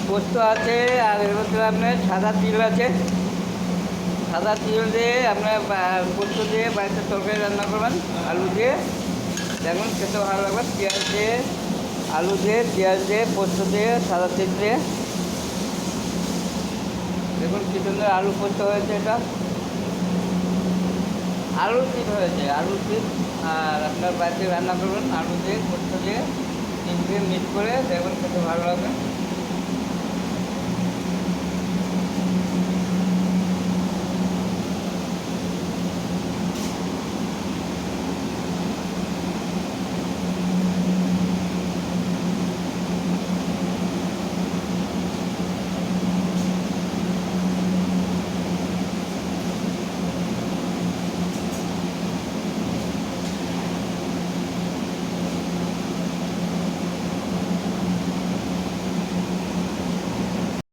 পোস্ত আছে, আর এর মধ্যে আপনার সাদা তিল আছে। সাদা তিল দিয়ে আপনার পোস্ত দিয়ে বাড়িতে তরকারি রান্না করবেন আলু দিয়ে, দেখুন খেতে ভালো লাগবে। পেঁয়াজ দিয়ে, আলু দিয়ে, পেঁয়াজ দিয়ে, পোস্ত দিয়ে, সাদা তিল দিয়ে, দেখুন কী সুন্দর আলু পোস্ত হয়েছে। এটা আলু তিল হয়েছে, আলু তিল। আর আপনার বাড়িতে রান্না করবেন আলু দিয়ে, পোস্ত দিয়ে, তিল দিয়ে মিক্স করে, দেখুন খেতে ভালো লাগবে।